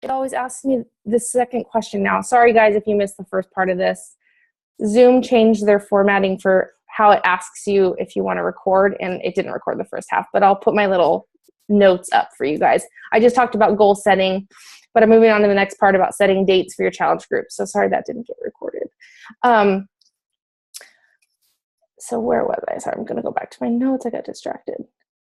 It always asks me the second question now. Sorry, guys, if you missed the first part of this. Zoom changed their formatting for how it asks you if you want to record, and it didn't record the first half, but I'll put my little notes up for you guys. I just talked about goal setting, but I'm moving on to the next part about setting dates for your challenge group. So sorry that didn't get recorded. So where was I? Sorry, I'm going to go back to my notes. I got distracted.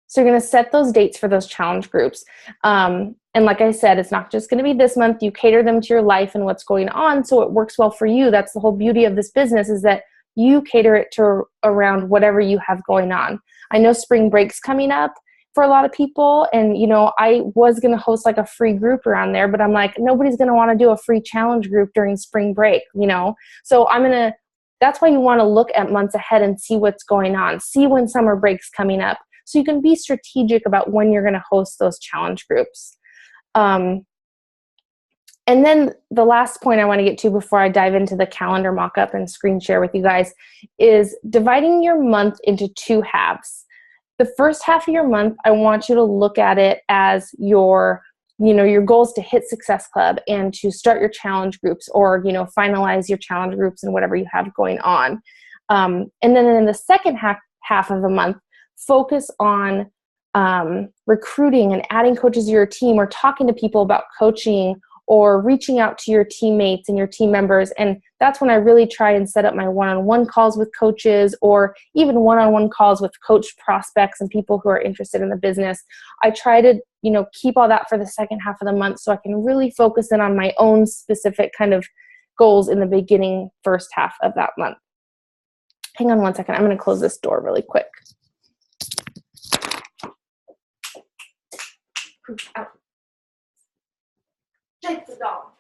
So you're going to set those dates for those challenge groups. And like I said, it's not just going to be this month. You cater them to your life and what's going on so it works well for you. That's the whole beauty of this business, is that you cater it to around whatever you have going on. I know spring break's coming up for a lot of people, and you know, I was going to host like a free group around there, but I'm like, nobody's going to want to do a free challenge group during spring break, you know? So that's why you want to look at months ahead and see what's going on, see when summer break's coming up, so you can be strategic about when you're going to host those challenge groups. And then the last point I want to get to before I dive into the calendar mock-up and screen share with you guys is dividing your month into two halves. The first half of your month, I want you to look at it as your goals to hit Success Club and to start your challenge groups, or, you know, finalize your challenge groups and whatever you have going on. And then in the second half of the month, focus on recruiting and adding coaches to your team, or talking to people about coaching, or reaching out to your teammates and your team members. And that's when I really try and set up my one-on-one calls with coaches, or even one-on-one calls with coach prospects and people who are interested in the business. I try to, you know, keep all that for the second half of the month so I can really focus in on my own specific kind of goals in the beginning first half of that month. Hang on one second. I'm going to close this door really quick. Out. Take the dog.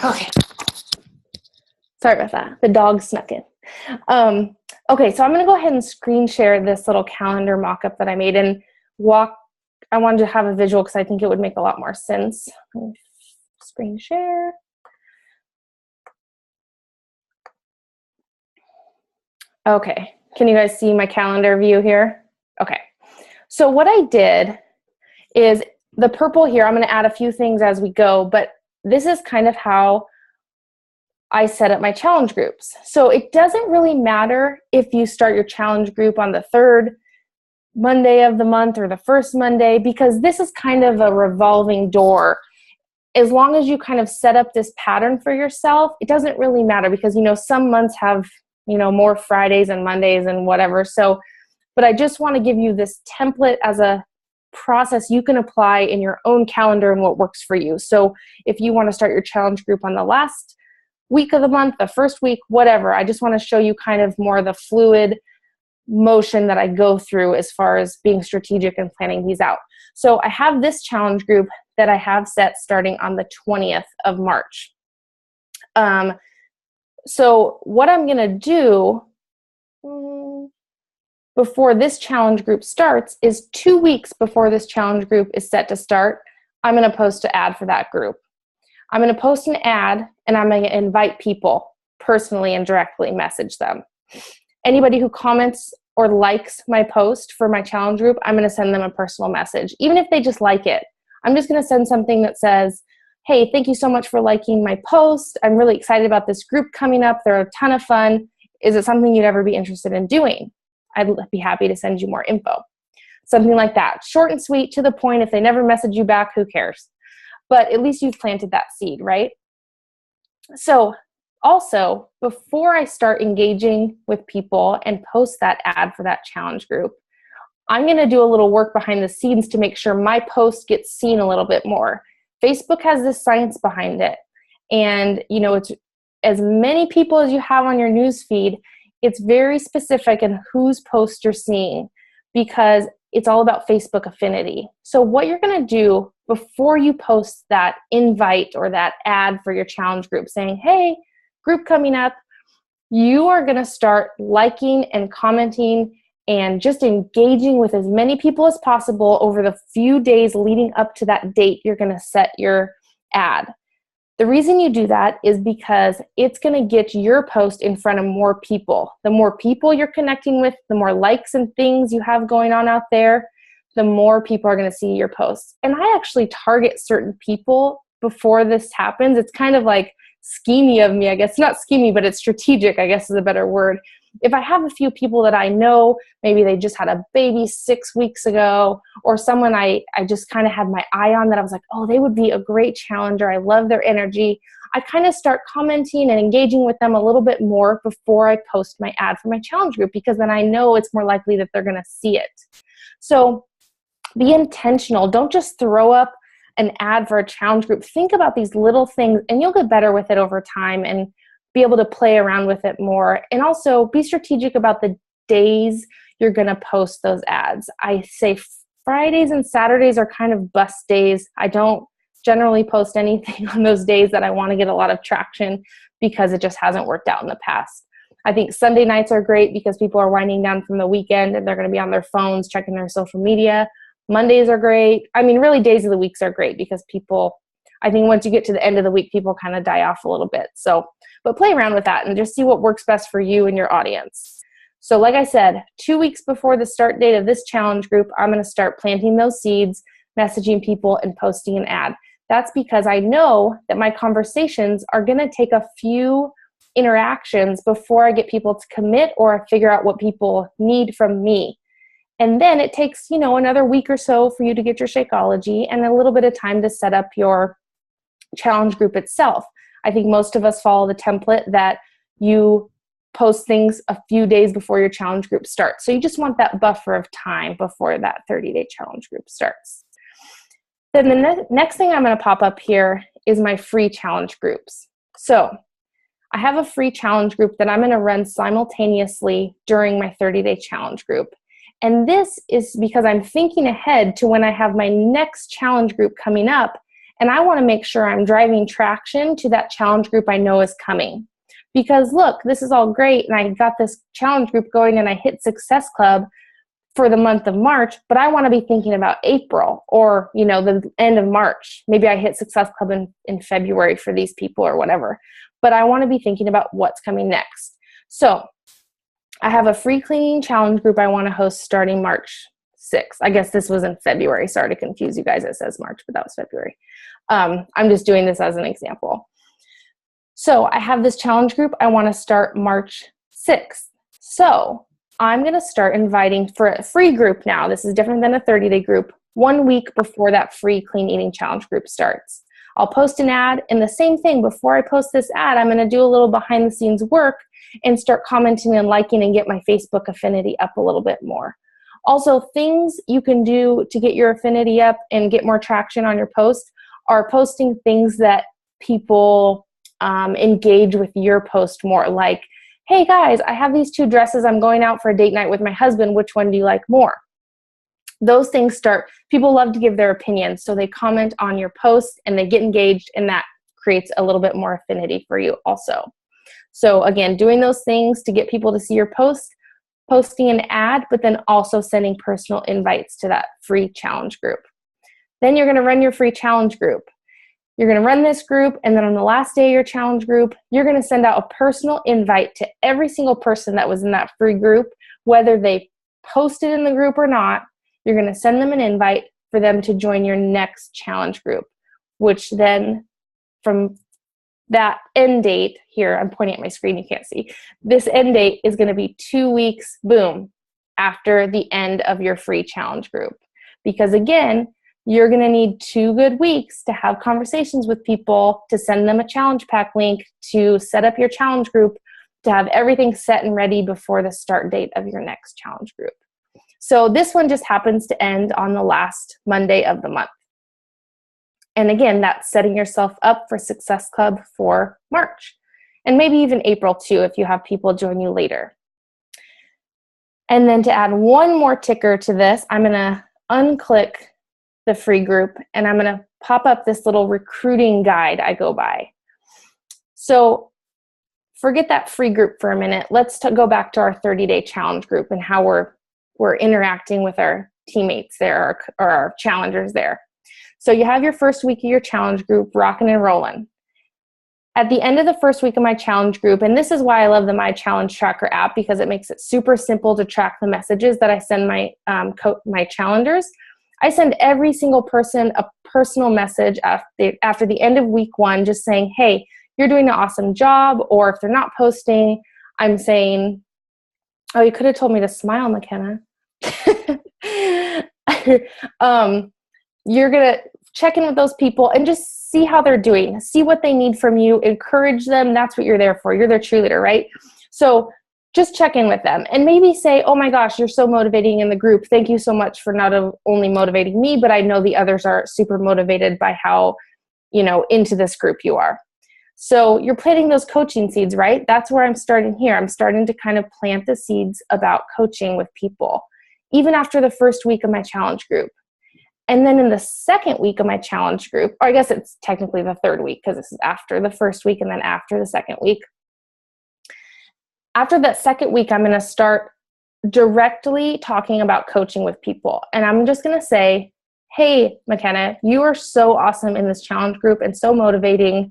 Okay. Sorry about that. The dog snuck in. Okay, so I'm going to go ahead and screen share this little calendar mock-up that I made, and I wanted to have a visual because I think it would make a lot more sense. Screen share. Okay, can you guys see my calendar view here? Okay, so what I did is the purple here, I'm going to add a few things as we go, but this is kind of how I set up my challenge groups. So it doesn't really matter if you start your challenge group on the third Monday of the month or the first Monday, because this is kind of a revolving door. As long as you kind of set up this pattern for yourself, it doesn't really matter, because, you know, some months have, you know, more Fridays and Mondays and whatever. So, but I just want to give you this template as a process you can apply in your own calendar and what works for you. So if you want to start your challenge group on the last week of the month, the first week, whatever, I just want to show you kind of more the fluid motion that I go through as far as being strategic and planning these out. So I have this challenge group that I have set starting on the 20th of March. So what I'm going to do before this challenge group starts is 2 weeks before this challenge group is set to start, I'm going to post an ad for that group. I'm going to post an ad, and I'm going to invite people personally and directly message them. Anybody who comments or likes my post for my challenge group, I'm going to send them a personal message. Even if they just like it, I'm just going to send something that says, hey, thank you so much for liking my post. I'm really excited about this group coming up. They're a ton of fun. Is it something you'd ever be interested in doing? I'd be happy to send you more info. Something like that. Short and sweet, to the point. If they never message you back, who cares? But at least you've planted that seed, right? So also, before I start engaging with people and post that ad for that challenge group, I'm going to do a little work behind the scenes to make sure my post gets seen a little bit more. Facebook has this science behind it. And, you know, it's as many people as you have on your news feed, it's very specific in whose post you're seeing, because it's all about Facebook affinity. So what you're going to do before you post that invite or that ad for your challenge group saying, hey, group coming up, you are going to start liking and commenting and just engaging with as many people as possible over the few days leading up to that date you're going to set your ad. The reason you do that is because it's going to get your post in front of more people. The more people you're connecting with, the more likes and things you have going on out there, the more people are going to see your posts. And I actually target certain people before this happens. It's kind of like schemey of me, I guess. Not schemey, but it's strategic, I guess is a better word. If I have a few people that I know, maybe they just had a baby 6 weeks ago, or someone I just kind of had my eye on that I was like, oh, they would be a great challenger. I love their energy. I kind of start commenting and engaging with them a little bit more before I post my ad for my challenge group, because then I know it's more likely that they're going to see it. So be intentional. Don't just throw up an ad for a challenge group. Think about these little things, and you'll get better with it over time and be able to play around with it more. And also be strategic about the days you're going to post those ads. I say Fridays and Saturdays are kind of bust days. I don't generally post anything on those days that I want to get a lot of traction, because it just hasn't worked out in the past. I think Sunday nights are great because people are winding down from the weekend and they're going to be on their phones checking their social media. Mondays are great. I mean, really, days of the weeks are great because people, I think once you get to the end of the week, people kind of die off a little bit. So, but play around with that and just see what works best for you and your audience. So like I said, 2 weeks before the start date of this challenge group, I'm going to start planting those seeds, messaging people, and posting an ad. That's because I know that my conversations are going to take a few interactions before I get people to commit or figure out what people need from me. And then it takes, another week or so for you to get your Shakeology and a little bit of time to set up your challenge group itself. I think most of us follow the template that you post things a few days before your challenge group starts. So you just want that buffer of time before that 30-day challenge group starts. Then the next thing I'm going to pop up here is my free challenge groups. So I have a free challenge group that I'm going to run simultaneously during my 30-day challenge group. And this is because I'm thinking ahead to when I have my next challenge group coming up, and I want to make sure I'm driving traction to that challenge group I know is coming. Because look, this is all great, and I got this challenge group going, and I hit Success Club for the month of March, but I want to be thinking about April or, the end of March. Maybe I hit Success Club in February for these people or whatever. But I want to be thinking about what's coming next. So I have a free cleaning challenge group I want to host starting March 6th. I guess this was in February. Sorry to confuse you guys. It says March, but that was February. I'm just doing this as an example. So I have this challenge group I want to start March 6th. So I'm going to start inviting for a free group now. This is different than a 30-day group. 1 week before that free clean eating challenge group starts. I'll post an ad, and the same thing, before I post this ad, I'm going to do a little behind the scenes work and start commenting and liking and get my Facebook affinity up a little bit more. Also, things you can do to get your affinity up and get more traction on your post are posting things that people engage with your post more. Like, hey guys, I have these 2 dresses. I'm going out for a date night with my husband. Which one do you like more? Those things people love to give their opinions. So they comment on your post and they get engaged, and that creates a little bit more affinity for you also. So again, doing those things to get people to see your post, posting an ad, but then also sending personal invites to that free challenge group. Then you're going to run your free challenge group. You're going to run this group, and then on the last day of your challenge group, you're going to send out a personal invite to every single person that was in that free group, whether they posted in the group or not. You're going to send them an invite for them to join your next challenge group, which then from that end date here, I'm pointing at my screen, you can't see. This end date is going to be 2 weeks, boom, after the end of your free challenge group. Because again, you're going to need 2 good weeks to have conversations with people, to send them a challenge pack link, to set up your challenge group, to have everything set and ready before the start date of your next challenge group. So this one just happens to end on the last Monday of the month. And again, that's setting yourself up for Success Club for March, and maybe even April too, if you have people join you later. And then to add one more ticker to this, I'm going to unclick the free group, and I'm going to pop up this little recruiting guide I go by. So forget that free group for a minute. Let's go back to our 30-day challenge group and how we're interacting with our teammates there, or our challengers there. So you have your first week of your challenge group rocking and rolling. At the end of the first week of my challenge group, and this is why I love the My Challenge Tracker app, because it makes it super simple to track the messages that I send my my challengers. I send every single person a personal message after the end of week 1, just saying, hey, you're doing an awesome job. Or if they're not posting, I'm saying, oh, you could have told me to smile, McKenna. You're going to check in with those people and just see how they're doing, see what they need from you, encourage them. That's what you're there for. You're their cheerleader, right? So just check in with them and maybe say, oh my gosh, you're so motivating in the group. Thank you so much for not only motivating me, but I know the others are super motivated by how, into this group you are. So you're planting those coaching seeds, right? That's where I'm starting here. I'm starting to kind of plant the seeds about coaching with people, even after the first week of my challenge group. And then in the second week of my challenge group, or I guess it's technically the third week because this is after the first week and then after the second week. After that second week, I'm going to start directly talking about coaching with people. And I'm just going to say, hey, McKenna, you are so awesome in this challenge group and so motivating.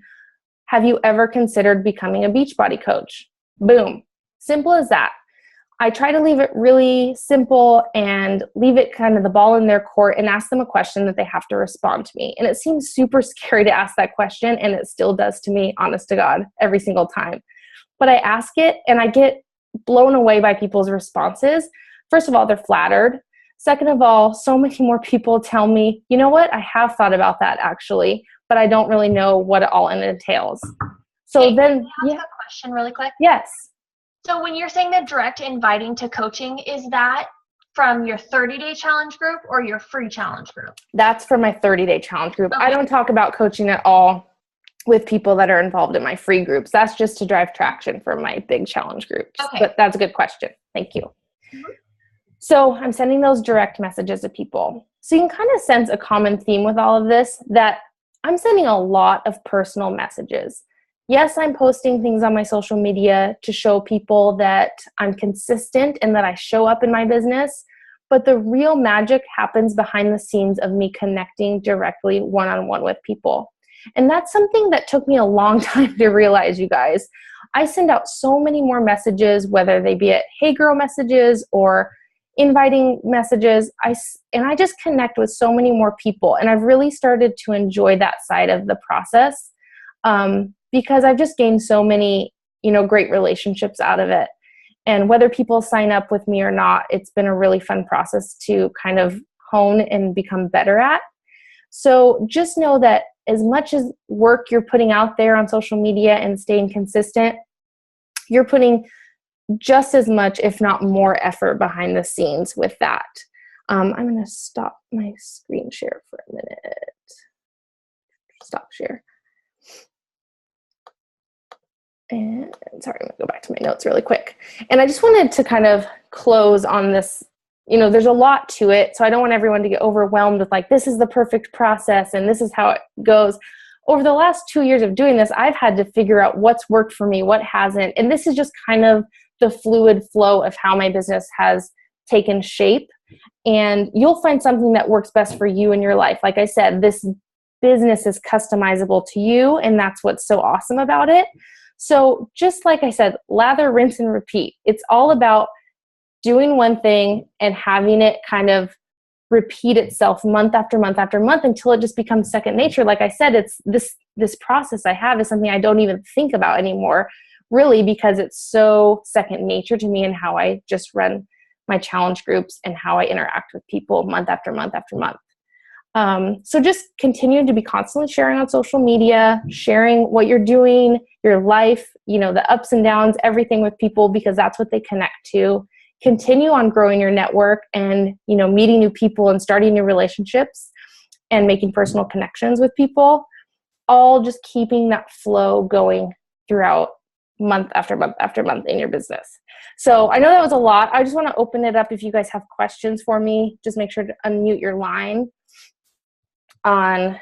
Have you ever considered becoming a Beachbody coach? Boom. Simple as that. I try to leave it really simple and leave it kind of the ball in their court and ask them a question that they have to respond to me. And it seems super scary to ask that question, and it still does to me, honest to God, every single time. But I ask it and I get blown away by people's responses. First of all, they're flattered. Second of all, so many more people tell me, you know what, I have thought about that actually, but I don't really know what it all entails. So hey, then, can I ask a question really quick? Yes. So when you're saying that direct inviting to coaching, is that from your 30-day challenge group or your free challenge group? That's for my 30-day challenge group. Okay. I don't talk about coaching at all with people that are involved in my free groups. That's just to drive traction for my big challenge groups. Okay. But that's a good question. Thank you. Mm-hmm. So I'm sending those direct messages to people. So you can kind of sense a common theme with all of this, that I'm sending a lot of personal messages. Yes, I'm posting things on my social media to show people that I'm consistent and that I show up in my business, but the real magic happens behind the scenes of me connecting directly one-on-one with people. And that's something that took me a long time to realize, you guys. I send out so many more messages, whether they be at Hey Girl messages or inviting messages. I just connect with so many more people. And I've really started to enjoy that side of the process because I've just gained so many, great relationships out of it. And whether people sign up with me or not, it's been a really fun process to kind of hone and become better at. So just know that as much as work you're putting out there on social media and staying consistent, you're putting just as much, if not more, effort behind the scenes with that. I'm going to stop my screen share for a minute. Stop share. And sorry, I'm going to go back to my notes really quick. And I just wanted to kind of close on this. There's a lot to it, so I don't want everyone to get overwhelmed with this is the perfect process and this is how it goes. Over the last 2 years of doing this, I've had to figure out what's worked for me, what hasn't. And this is just kind of the fluid flow of how my business has taken shape. And you'll find something that works best for you in your life. Like I said, this business is customizable to you, and that's what's so awesome about it. So just like I said, lather, rinse, and repeat. It's all about doing one thing and having it kind of repeat itself month after month after month until it just becomes second nature. Like I said, it's this process I have is something I don't even think about anymore, really, because it's so second nature to me and how I just run my challenge groups and how I interact with people month after month after month. So just continue to be constantly sharing on social media, sharing what you're doing, your life, the ups and downs, everything with people, because that's what they connect to. Continue on growing your network and, meeting new people and starting new relationships and making personal connections with people, all just keeping that flow going throughout month after month after month in your business. So I know that was a lot. I just want to open it up. If you guys have questions for me, just make sure to unmute your line on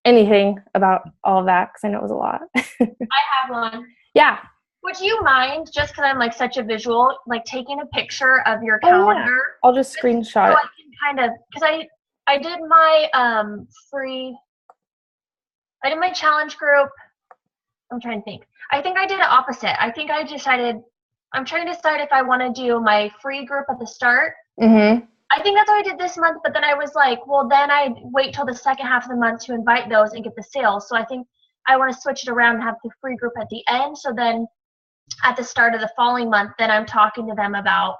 anything about all of that, because I know it was a lot. I have one. Yeah. Would you mind, just because I'm such a visual, taking a picture of your calendar? Yeah. I'll just screenshot it. I can kind of, because I did my I did my challenge group I'm trying to think. I think I did it opposite. I think I decided, I'm trying to decide if I want to do my free group at the start. Mm-hmm. I think that's what I did this month, but then I was like, well, then I'd wait till the second half of the month to invite those and get the sales. So I think I want to switch it around and have the free group at the end. So then at the start of the following month, then I'm talking to them about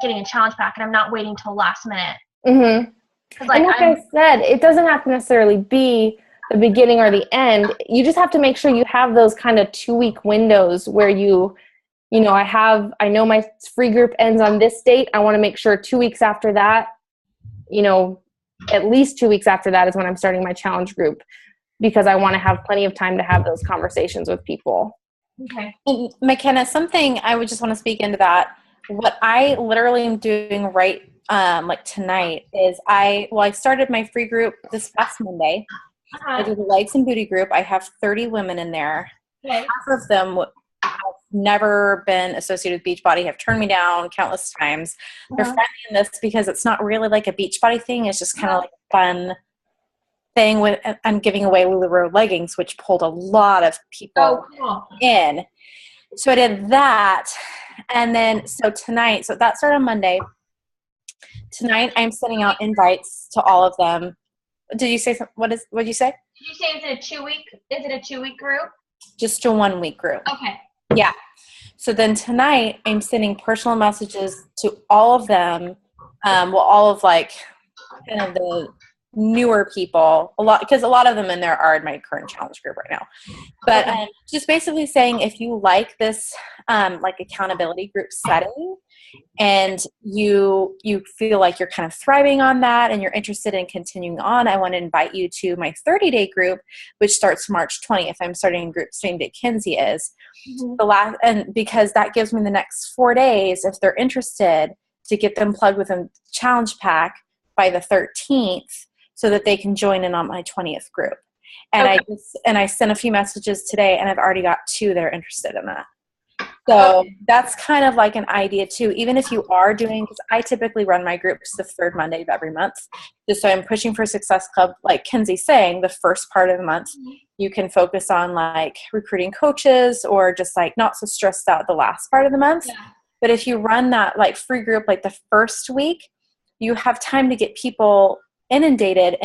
getting a challenge pack, and I'm not waiting till last minute. Mm-hmm. And like I said, it doesn't have to necessarily be the beginning or the end. You just have to make sure you have those kind of 2-week windows where you know, I know my free group ends on this date. I want to make sure 2 weeks after that, you know, at least 2 weeks after that is when I'm starting my challenge group, because I want to have plenty of time to have those conversations with people. Okay. And McKenna, something I would just want to speak into that. What I literally am doing right like tonight is I started my free group this past Monday. I did a legs and booty group. I have 30 women in there. Okay. Half of them have never been associated with Beachbody, have turned me down countless times. They're finding this because it's not really like a Beachbody thing. It's just kind of like a fun thing with, I'm giving away LuLaRoe leggings, which pulled a lot of people in. So I did that. And then, so tonight, so that started on Monday. Tonight, I'm sending out invites to all of them. Did you say, what did you say? Did you say is it a 2-week group? Just a 1-week group. Okay. Yeah. So then tonight, I'm sending personal messages to all of them. All of like kind of the newer people, because a lot of them in there are in my current challenge group right now. But just basically saying, if you like this like accountability group setting, and you feel like you're kind of thriving on that and you're interested in continuing on, I want to invite you to my 30-day group, which starts March 20th. I'm starting a group same day Kinsey is. And because that gives me the next 4 days, if they're interested, to get them plugged with a challenge pack by the 13th so that they can join in on my 20th group. And I sent a few messages today, and I've already got 2 that are interested in that. So that's kind of like an idea too, even if you are doing, because I typically run my groups the 3rd Monday of every month. Just so I'm pushing for Success Club, like Kinsey's saying, the first part of the month, you can focus on like recruiting coaches or just like not so stressed out the last part of the month. Yeah. But if you run that like free group, like the first week, you have time to get people inundated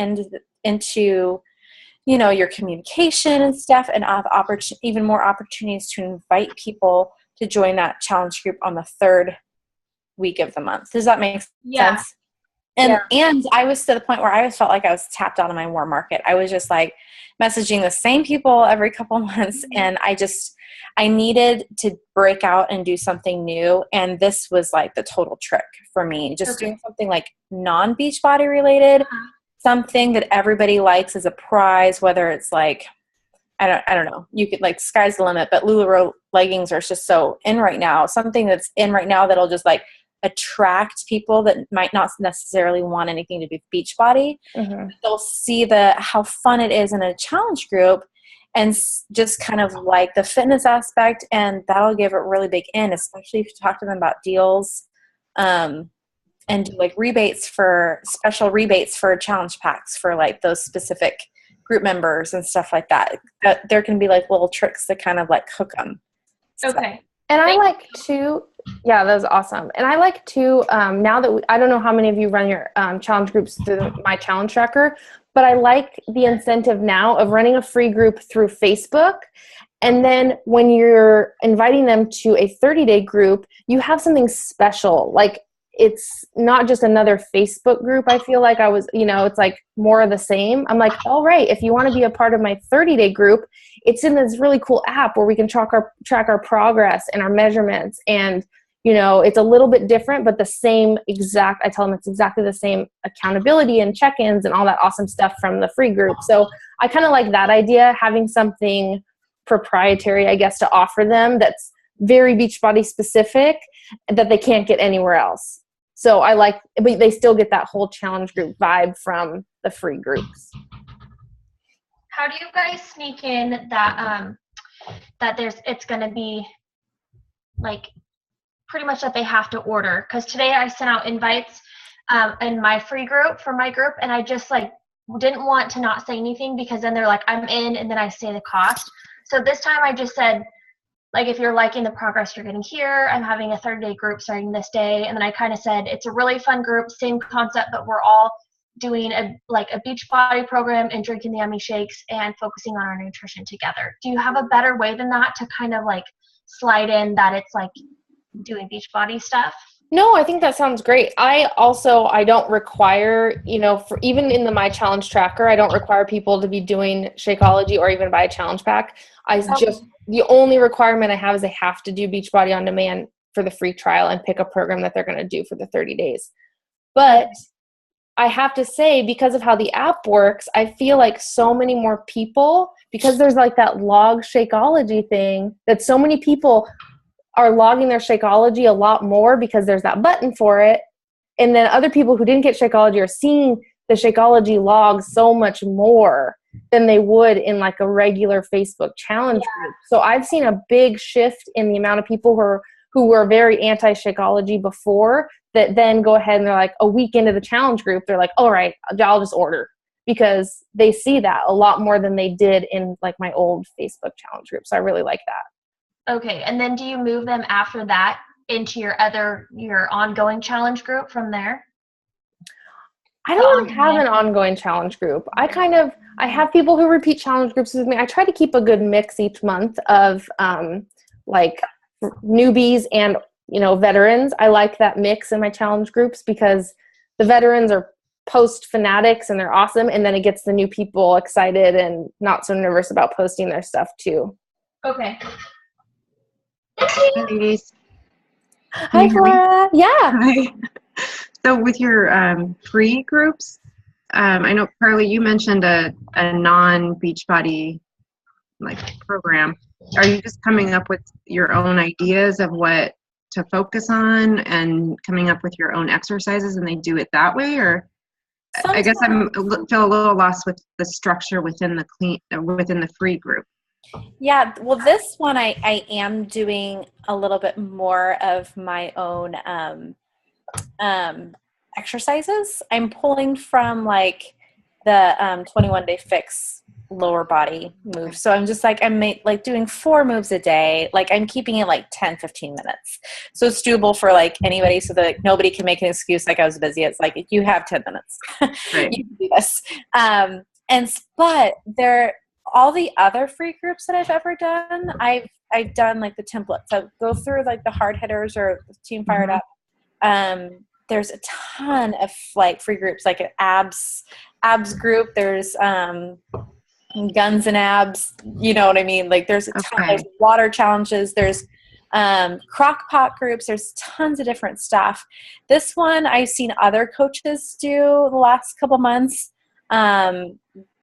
into you know, your communication and stuff, and have even more opportunities to invite people to join that challenge group on the 3rd week of the month. Does that make sense? And I was to the point where I felt like I was tapped out of my warm market. I was just like messaging the same people every couple months, and I needed to break out and do something new. And this was like the total trick for me, just doing something like non-Beachbody related, something that everybody likes as a prize, whether it's like, I don't know, you could like sky's the limit, but LuLaRoe leggings are just so in right now. Something that's in right now that'll just like attract people that might not necessarily want anything to do with Beachbody. They'll see how fun it is in a challenge group, and just kind of like the fitness aspect, and that'll give it really big in, especially if you talk to them about deals. And do like special rebates for challenge packs for like those specific group members and stuff like that. There can be like little tricks to kind of like hook them. Okay. And I like to, that was awesome. And I like to, now that I don't know how many of you run your challenge groups through my challenge tracker, but I like the incentive now of running a free group through Facebook. And then when you're inviting them to a 30-day group, you have something special. Like, it's not just another Facebook group. I feel like it's like more of the same. I'm like, all right, if you want to be a part of my 30-day group, it's in this really cool app where we can track our progress and our measurements. And, you know, it's a little bit different, but I tell them it's exactly the same accountability and check-ins and all that awesome stuff from the free group. So I kind of like that idea, having something proprietary, I guess, to offer them that's very Beachbody specific that they can't get anywhere else. So but they still get that whole challenge group vibe from the free groups. How do you guys sneak in that it's going to be like pretty much that they have to order? Because today I sent out invites in my free group for my group, and I just like didn't want to not say anything, because then they're like, I'm in, and then I say the cost. So this time I just said, like, if you're liking the progress you're getting here, I'm having a 30-day group starting this day. And then I kind of said, it's a really fun group, same concept, but we're all doing a Beachbody program and drinking the yummy shakes and focusing on our nutrition together. Do you have a better way than that to kind of like slide in that it's like doing Beachbody stuff? No, I think that sounds great. I don't require, for even in the My Challenge tracker, I don't require people to be doing Shakeology or even buy a challenge pack. The only requirement I have is they have to do Beachbody On Demand for the free trial and pick a program that they're going to do for the 30 days. But I have to say, because of how the app works, I feel like so many more people, because there's like that log Shakeology thing, that so many people are logging their Shakeology a lot more because there's that button for it. And then other people who didn't get Shakeology are seeing the Shakeology logs so much more than they would in like a regular Facebook challenge group. So I've seen a big shift in the amount of people who were very anti-Shakeology before that then go ahead and they're like a week into the challenge group, they're like, all right, I'll just order, because they see that a lot more than they did in like my old Facebook challenge group. So I really like that. Okay, and then do you move them after that into your ongoing challenge group from there? I don't really have an ongoing challenge group. I have people who repeat challenge groups with me. I try to keep a good mix each month of like newbies and veterans. I like that mix in my challenge groups because the veterans are post fanatics and they're awesome, and then it gets the new people excited and not so nervous about posting their stuff too. Okay. Hi, ladies. Hi, Clara. Yeah. Hi. So with your free groups, I know, Carly, you mentioned a non-Beachbody like program. Are you just coming up with your own ideas of what to focus on and coming up with your own exercises, and they do it that way? Or sometimes, I guess feel a little lost with the structure within the free group. Yeah, well, this one I am doing a little bit more of my own exercises. I'm pulling from like the 21 Day Fix lower body moves. So I'm just like, I'm doing 4 moves a day. Like I'm keeping it like 10, 15 minutes. So it's doable for like anybody, so that nobody can make an excuse like I was busy. It's like, you have 10 minutes. Right. You can do this. But all the other free groups that I've ever done, I've done like the templates. So go through like the hard hitters or Team Fired Up. There's a ton of like free groups, like an abs group. There's guns and abs. You know what I mean? Like there's a ton. There's water challenges. There's crock pot groups. There's tons of different stuff. This one I've seen other coaches do the last couple months.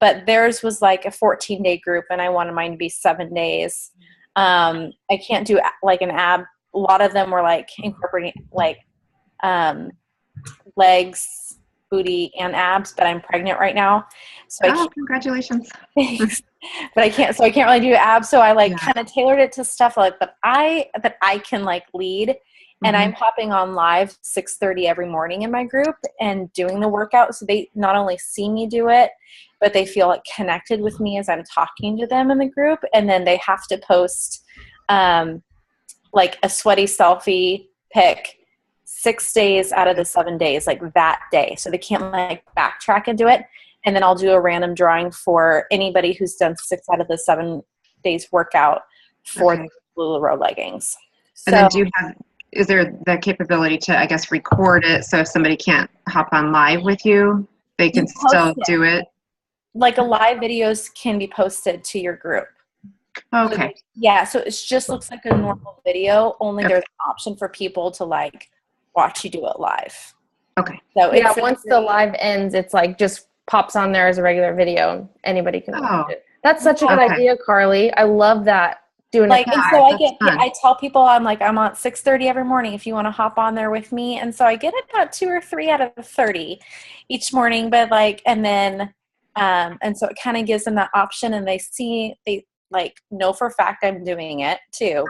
But theirs was like a 14-day group, and I wanted mine to be 7 days. I can't do like an ab. A lot of them were like incorporating like legs, booty, and abs, but I'm pregnant right now. So congratulations. Thanks. But I can't really do abs. So I kind of tailored it to stuff like that I can like lead. And I'm hopping on live 6:30 every morning in my group and doing the workout. So they not only see me do it, but they feel like connected with me as I'm talking to them in the group. And then they have to post like a sweaty selfie pic 6 days out of the 7 days, like that day. So they can't like backtrack and do it. And then I'll do a random drawing for anybody who's done 6 out of the 7 days workout for the LuLaRoe leggings. And then is there the capability to, I guess, record it so if somebody can't hop on live with you, they can still do it? Like a live videos can be posted to your group. Okay. Yeah, so it just looks like a normal video, only there's an option for people to like watch you do it live. Okay. So once the live ends, it's like just pops on there as a regular video. Anybody can watch it. That's such a good idea, Carly. I love that. And so I tell people I'm on 6:30 every morning if you want to hop on there with me. And so I get about 2 or 3 out of 30 each morning, but and so it kind of gives them that option, and they know for a fact I'm doing it too,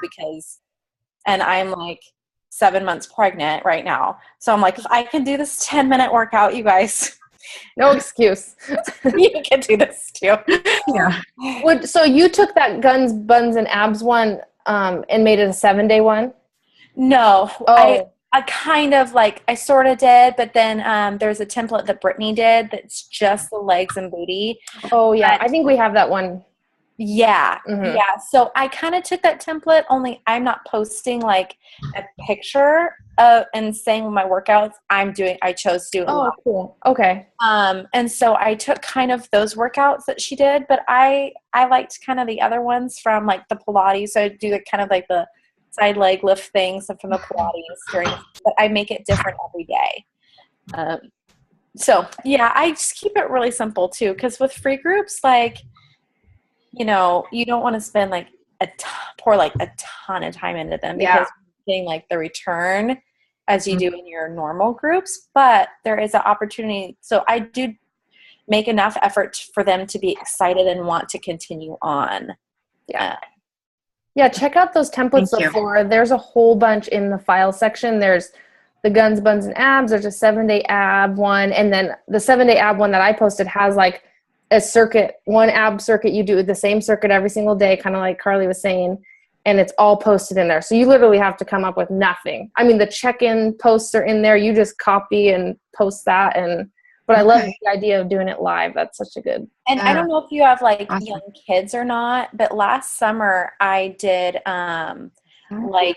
and I'm like 7 months pregnant right now. So I'm like, if I can do this 10-minute workout, you guys, No excuse. You can do this too. Yeah. So you took that guns, buns, and abs one and made it a 7-day one? No, Oh. I kind of like, I sort of did, but then there's a template that Brittany did that's just the legs and booty. Oh, yeah. But I think we have that one. yeah, Mhm. yeah. So I kind of took that template, only I'm not posting like a picture and saying my workouts. I chose to do it live. Oh, cool. Okay. And so I took kind of those workouts that she did, but I liked kind of the other ones from like the Pilates. So I do the kind of like the side leg lift things from the Pilates but I make it different every day. So yeah, I just keep it really simple too. Cause with free groups, like, you know, you don't want to spend like pour like a ton of time into them because you're getting like the return as you do in your normal groups, but there is an opportunity. So I do make enough effort for them to be excited and want to continue on. Yeah. Yeah, check out those templates before. There's a whole bunch in the file section. There's the guns, buns, and abs. There's a 7-day ab one. And then the 7-day ab one that I posted has like a circuit, one ab circuit. You do the same circuit every single day, kind of like Carly was saying. And it's all posted in there. So you literally have to come up with nothing. I mean, the check-in posts are in there. You just copy and post that. But I love the idea of doing it live. That's such a good. And I don't know if you have like young kids or not, but last summer I did like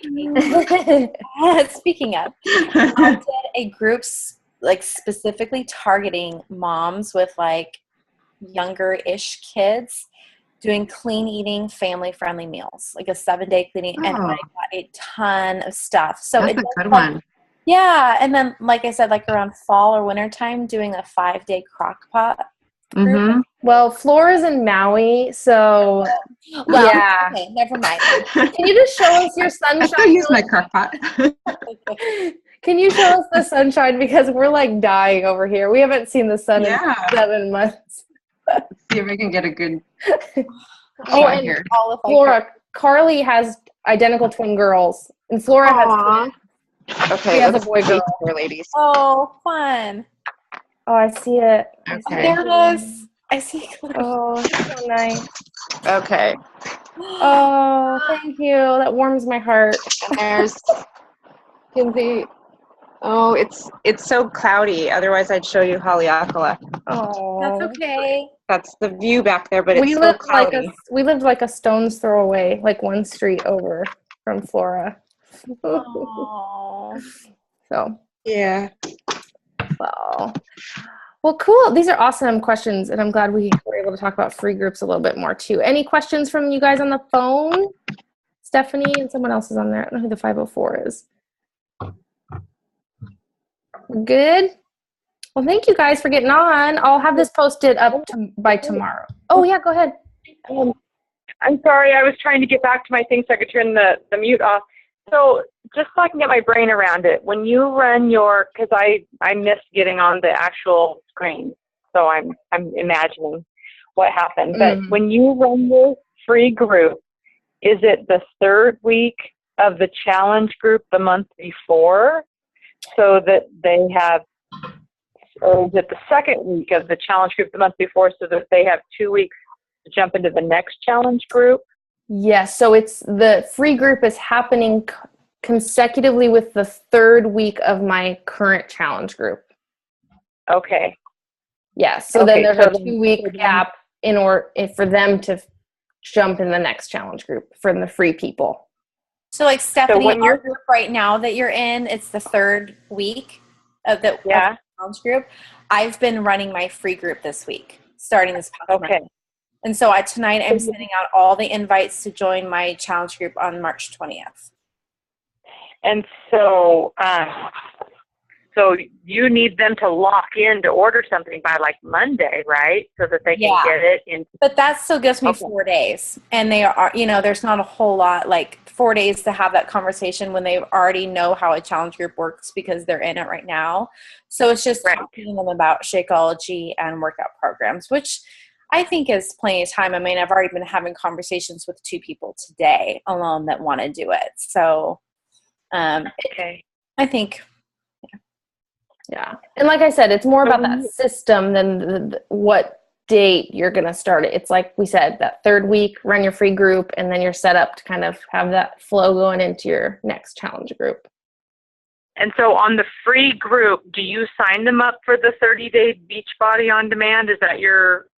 speaking of, I did a groups like specifically targeting moms with like younger-ish kids doing clean eating, family-friendly meals, like a 7-day cleaning, and I got a ton of stuff. So that's a good one. Yeah, and then like I said, like around fall or winter time, doing a 5-day crock pot. Mm-hmm. Well, Flora's in Maui, so yeah. Okay, never mind. Can you just show us your sunshine? I still use my crock pot. Can you show us the sunshine, because we're like dying over here. We haven't seen the sun in 7 months. Let's see if I can get a good and here. Flora, Carly has identical twin girls, and Flora has twins. Okay, she has a boy girl. here, ladies. Oh, fun. Oh, I see it. Okay. There it is. I see. Oh, it's so nice. Okay. Oh, thank you. That warms my heart. And there's Kinsey. Oh, it's so cloudy. Otherwise, I'd show you Haleakala. Oh, That's okay. That's the view back there, but it's we so lived cloudy. we lived like a stone's throw away, like one street over from Flora. Oh. So Yeah. well, cool. These are awesome questions, and I'm glad we were able to talk about free groups a little bit more too. Any questions from you guys on the phone? Stephanie and someone else is on there. I don't know who the 504 is. Good. Well, thank you guys for getting on. I'll have this posted up by tomorrow. Oh yeah, go ahead. I'm sorry, I was trying to get back to my thing so I could turn the mute off. So just so I can get my brain around it, when you run your, because I missed getting on the actual screen, so I'm imagining what happened. But when you run your free group, is it the 3rd week of the challenge group the month before, so that they have, or is it the 2nd week of the challenge group the month before, so that they have 2 weeks to jump into the next challenge group? Yes, so it's the free group is happening consecutively with the 3rd week of my current challenge group. Okay. Yes, so then there's a 2-week gap in order for them to jump in the next challenge group from the free people. So like Stephanie, our group right now that you're in, it's the 3rd week of the challenge group. I've been running my free group this week, starting this past month. And so tonight I'm sending out all the invites to join my challenge group on March 20th. And so, so you need them to lock in to order something by like Monday, right? So that they can get it in. But that still gives me 4 days. And they are, there's not a whole lot, like 4 days to have that conversation when they already know how a challenge group works because they're in it right now. So it's just talking to them about Shakeology and workout programs, which I think is plenty of time. I mean, I've already been having conversations with 2 people today alone that want to do it. So, I think, Yeah. And like I said, it's more about that system than what date you're going to start it. It's like we said, that third week, run your free group, and then you're set up to kind of have that flow going into your next challenge group. And so on the free group, do you sign them up for the 30-day Beachbody on Demand? Is that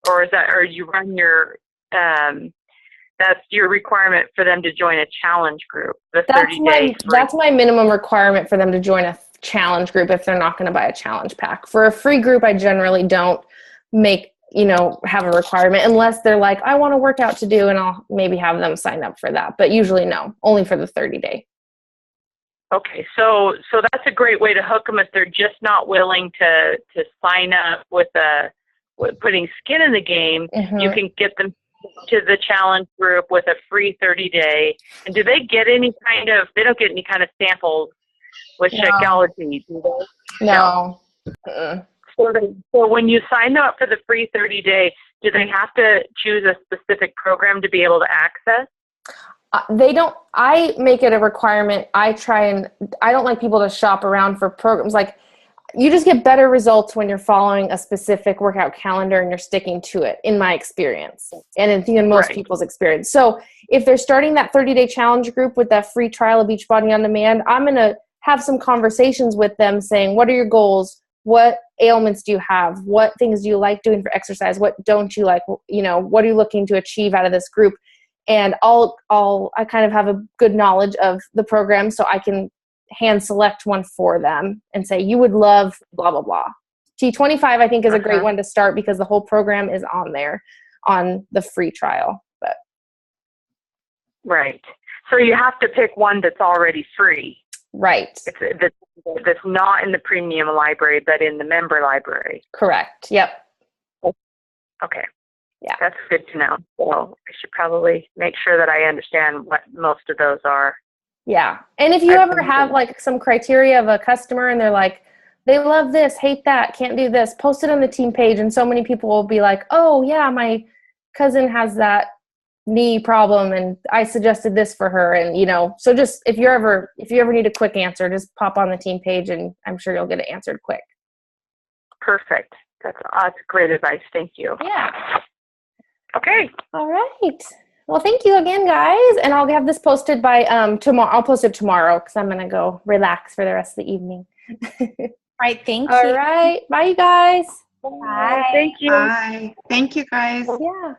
or you run your, that's your requirement for them to join a challenge group, the 30-day free? That's my minimum requirement for them to join a challenge group if they're not going to buy a challenge pack. For a free group, I generally don't have a requirement unless they're like, I want a workout to do, and I'll maybe have them sign up for that. But usually no, only for the 30-day. Okay, so that's a great way to hook them if they're just not willing to sign up with putting skin in the game. Mm-hmm. You can get them to the challenge group with a free 30-day. And do they get any kind of? They don't get any kind of samples with Shakeology, do they? No. So when you sign them up for the free 30-day, do they have to choose a specific program to be able to access? They don't. I make it a requirement. I don't like people to shop around for programs. Like, you just get better results when you're following a specific workout calendar and you're sticking to it, in my experience, and I think in most people's experience. So if they're starting that 30-day challenge group with that free trial of Beachbody on Demand, I'm going to have some conversations with them saying, what are your goals? What ailments do you have? What things do you like doing for exercise? What don't you like? What are you looking to achieve out of this group? And I kind of have a good knowledge of the program, so I can hand select one for them and say, you would love blah, blah, blah. T25, I think, is a great one to start because the whole program is on there on the free trial. But right. So you have to pick one that's already free. Right. That's not in the premium library, but in the member library. Correct. Yep. Okay. Yeah. That's good to know. So I should probably make sure that I understand what most of those are. Yeah. And if you ever have like some criteria of a customer and they're like, they love this, hate that, can't do this, post it on the team page, and so many people will be like, oh yeah, my cousin has that knee problem and I suggested this for her. And so just if you ever need a quick answer, just pop on the team page and I'm sure you'll get it answered quick. Perfect. That's great advice. Thank you. Yeah. Okay. All right. Well, thank you again, guys. And I'll have this posted by tomorrow. I'll post it tomorrow because I'm going to go relax for the rest of the evening. All right. Thank you. All right. Bye, you guys. Bye. Thank you. Bye. Thank you, guys. Yeah.